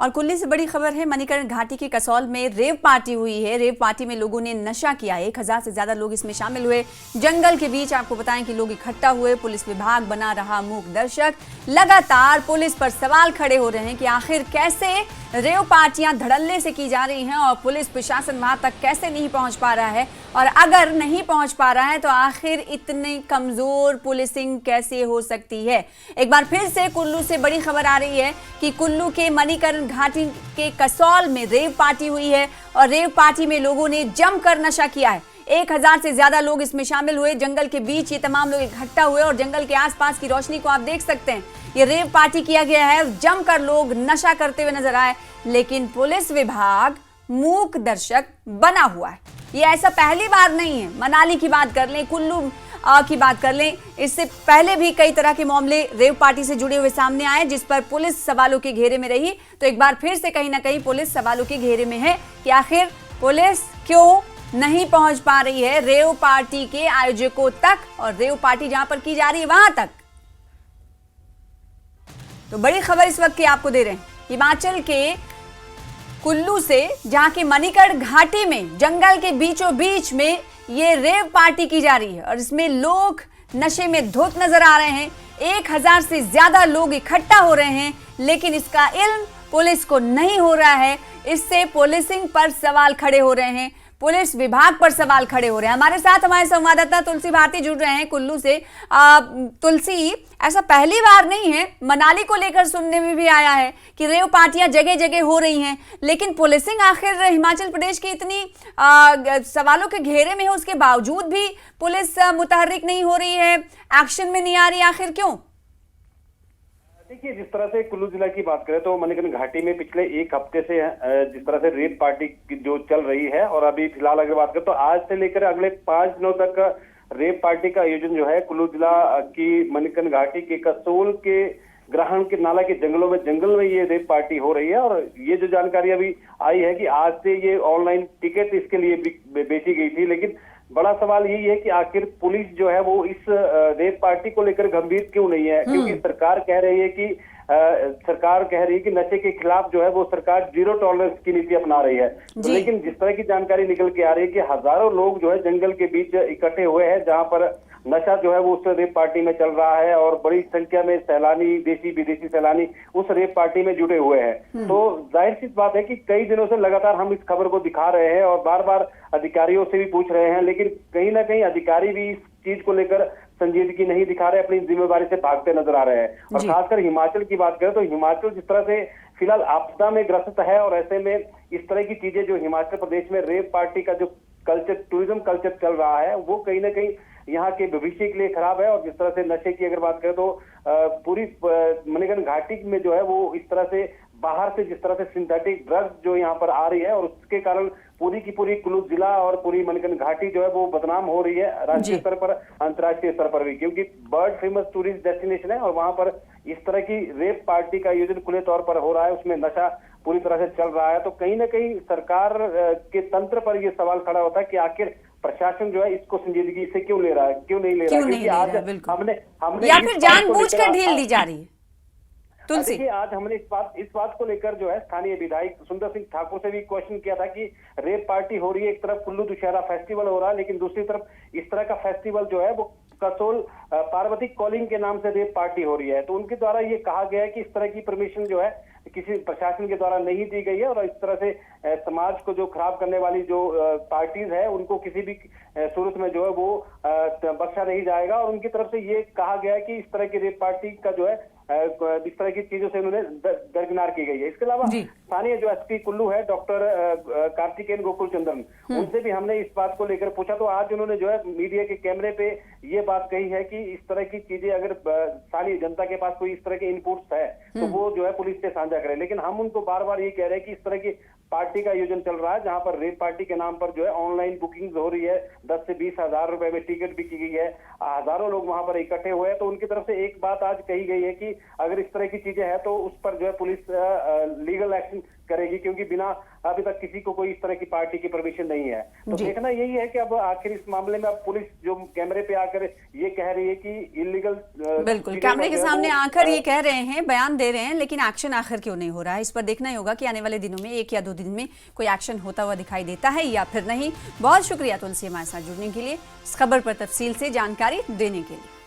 और कुल्ली से बड़ी खबर है, मणिकर्ण घाटी के कसौल में रेव पार्टी हुई है। रेव पार्टी में लोगों ने नशा किया। 1000 से ज्यादा लोग इसमें शामिल हुए। जंगल के बीच आपको बताएं कि लोग इकट्ठा हुए। पुलिस विभाग बना रहा मूक दर्शक। लगातार पुलिस पर सवाल खड़े हो रहे हैं कि आखिर कैसे रेव पार्टियां धड़ल्ले से की जा रही हैं और पुलिस प्रशासन वहां तक कैसे नहीं पहुंच पा रहा है, और अगर नहीं पहुंच पा रहा है तो आखिर इतनी कमजोर पुलिसिंग कैसे हो सकती है। एक बार फिर से कुल्लू से बड़ी खबर आ रही है कि कुल्लू के मणिकर्ण घाटी के कसौल में रेव पार्टी हुई है और रेव पार्टी में लोगों ने जमकर नशा किया है। 1000 से ज्यादा लोग इसमें शामिल हुए। जंगल के बीच ये तमाम लोग इकट्ठा हुए और जंगल के आसपास की रोशनी को आप देख सकते हैं। ये रेव पार्टी किया गया है, जमकर लोग नशा करते हुए नजर आए, लेकिन पुलिस विभाग मूक दर्शक बना हुआ है। ये ऐसा पहली बार नहीं है। मनाली की बात कर लें, कुल्लू की बात कर लें, इससे पहले भी कई तरह के मामले रेव पार्टी से जुड़े हुए सामने आए जिस पर पुलिस सवालों के घेरे में रही। तो एक बार फिर से कहीं ना कहीं पुलिस सवालों के घेरे में है कि आखिर पुलिस क्यों नहीं पहुंच पा रही है रेव पार्टी के आयोजकों तक और रेव पार्टी जहां पर की जा रही है वहां तक। तो बड़ी खबर इस वक्त की आपको दे रहे हैं हिमाचल के कुल्लू से, जहां के मणिकर्ण घाटी में जंगल के बीचों बीच में ये रेव पार्टी की जा रही है और इसमें लोग नशे में धुत नजर आ रहे हैं। 1000 से ज्यादा लोग इकट्ठा हो रहे हैं, लेकिन इसका इल्म पुलिस को नहीं हो रहा है। इससे पुलिसिंग पर सवाल खड़े हो रहे हैं, पुलिस विभाग पर सवाल खड़े हो रहे हैं। हमारे साथ हमारे संवाददाता तुलसी भारती जुड़ रहे हैं कुल्लू से। तुलसी, ऐसा पहली बार नहीं है, मनाली को लेकर सुनने में भी आया है कि रेव पार्टियां जगह जगह हो रही हैं, लेकिन पुलिसिंग आखिर हिमाचल प्रदेश की इतनी सवालों के घेरे में है, उसके बावजूद भी पुलिस मुतहर्रिक नहीं हो रही है, एक्शन में नहीं आ रही, आखिर क्यों? देखिए, जिस तरह से कुल्लू जिला की बात करें तो मणिकर्ण घाटी में पिछले एक हफ्ते से जिस तरह से रेव पार्टी जो चल रही है, और अभी फिलहाल अगर बात करें तो आज से लेकर अगले 5 दिनों तक रेव पार्टी का आयोजन जो है कुल्लू जिला की मणिकर्ण घाटी के कसोल के ग्रहण के नाला के जंगल में ये रेव पार्टी हो रही है। और ये जो जानकारी अभी आई है कि आज से ये ऑनलाइन टिकट इसके लिए बेची गई थी, लेकिन बड़ा सवाल यही है कि आखिर पुलिस जो है वो इस रेव पार्टी को लेकर गंभीर क्यों नहीं है, क्योंकि सरकार कह रही है कि नशे के खिलाफ जो है वो सरकार 0 टॉलरेंस की नीति अपना रही है। लेकिन जिस तरह की जानकारी निकल के आ रही है कि हजारों लोग जो है जंगल के बीच इकट्ठे हुए हैं जहां पर नशा जो है वो उस रेव पार्टी में चल रहा है और बड़ी संख्या में सैलानी, देशी विदेशी सैलानी उस रेव पार्टी में जुटे हुए हैं। तो जाहिर सी बात है कि कई दिनों से लगातार हम इस खबर को दिखा रहे हैं और बार बार अधिकारियों से भी पूछ रहे हैं, लेकिन कहीं ना कहीं अधिकारी भी इस चीज को लेकर संजीदगी नहीं दिखा रहे, अपनी जिम्मेवारी से भागते नजर आ रहे हैं। और खासकर हिमाचल की बात करें तो हिमाचल जिस तरह से फिलहाल आपदा में ग्रस्त है, और ऐसे में इस तरह की चीजें जो हिमाचल प्रदेश में रेव पार्टी का जो कल्चर, टूरिज्म कल्चर चल रहा है, वो कहीं ना कहीं यहाँ के भविष्य के लिए खराब है। और जिस तरह से नशे की अगर बात करें तो पूरी मणिकर्ण घाटी में जो है वो इस तरह से बाहर से जिस तरह से सिंथेटिक ड्रग्स जो यहाँ पर आ रही है, और उसके कारण पूरी की पूरी कुल्लू जिला और पूरी मणिकर्ण घाटी जो है वो बदनाम हो रही है राष्ट्रीय स्तर पर, अंतर्राष्ट्रीय स्तर पर भी, क्योंकि वर्ल्ड फेमस टूरिस्ट डेस्टिनेशन है और वहां पर इस तरह की रेव पार्टी का आयोजन खुले तौर पर हो रहा है, उसमें नशा पूरी तरह से चल रहा है। तो कहीं ना कहीं सरकार के तंत्र पर यह सवाल खड़ा होता है कि आखिर प्रशासन जो है इसको संजीदगी से क्यों ले रहा है, क्यों नहीं ले रहा है, क्योंकि आज हमने या फिर जानबूझकर ढील दी जा रही है। देखिए, आज हमने इस बात को लेकर जो है स्थानीय विधायक सुंदर सिंह ठाकुर से भी क्वेश्चन किया था कि रेव पार्टी हो रही है, एक तरफ कुल्लू दुशहरा फेस्टिवल हो रहा है, लेकिन दूसरी तरफ इस तरह का फेस्टिवल जो है वो कसोल पार्वती कॉलिंग के नाम से रेव पार्टी हो रही है। तो उनके द्वारा ये कहा गया है कि इस तरह की परमिशन जो है किसी प्रशासन के द्वारा नहीं दी गई है, और इस तरह से समाज को जो खराब करने वाली जो पार्टीज है उनको किसी भी सूरत में जो है वो बख्शा नहीं जाएगा। और उनकी तरफ से ये कहा गया है कि इस तरह की रेव पार्टी का जो है इस तरह की चीजों से उन्होंने दरकिनार की गई है। इसके अलावा स्थानीय जो एसपी कुल्लू है डॉक्टर कार्तिकेन गोकुल चंद्रन, उनसे भी हमने इस बात को लेकर पूछा, तो आज उन्होंने जो है मीडिया के कैमरे पे ये बात कही है कि इस तरह की चीजें अगर स्थानीय जनता के पास कोई इस तरह के इनपुट्स है तो वो जो है पुलिस से साझा करें। लेकिन हम उनको बार बार ये कह रहे हैं कि इस तरह की पार्टी का आयोजन चल रहा है जहां पर रेव पार्टी के नाम पर जो है ऑनलाइन बुकिंग हो रही है, 10 से 20 हजार रुपए में टिकट बिकी गई है, हजारों लोग वहां पर इकट्ठे हुए हैं। तो उनकी तरफ से एक बात आज कही गई है कि कि अगर इस तरह की चीजें हैं तो उस पर जो है पुलिस लीगल एक्शन करेगी, क्योंकि बिना अभी तक किसी को कोई इस तरह की पार्टी की परमिशन नहीं है। तो देखना यही है कि अब आखिर इस मामले में अब पुलिस जो कैमरे पे आकर ये कह रही है कि इलीगल, बिल्कुल कैमरे के सामने आकर ये कह रहे हैं, बयान दे रहे हैं, लेकिन एक्शन आखिर क्यों नहीं हो रहा है, इस पर देखना ही होगा कि आने वाले दिनों में 1 या 2 दिन में कोई एक्शन होता हुआ दिखाई देता है या फिर नहीं। बहुत शुक्रिया तुलसी हमारे साथ जुड़ने के लिए, इस खबर पर तफसील से जानकारी देने के लिए।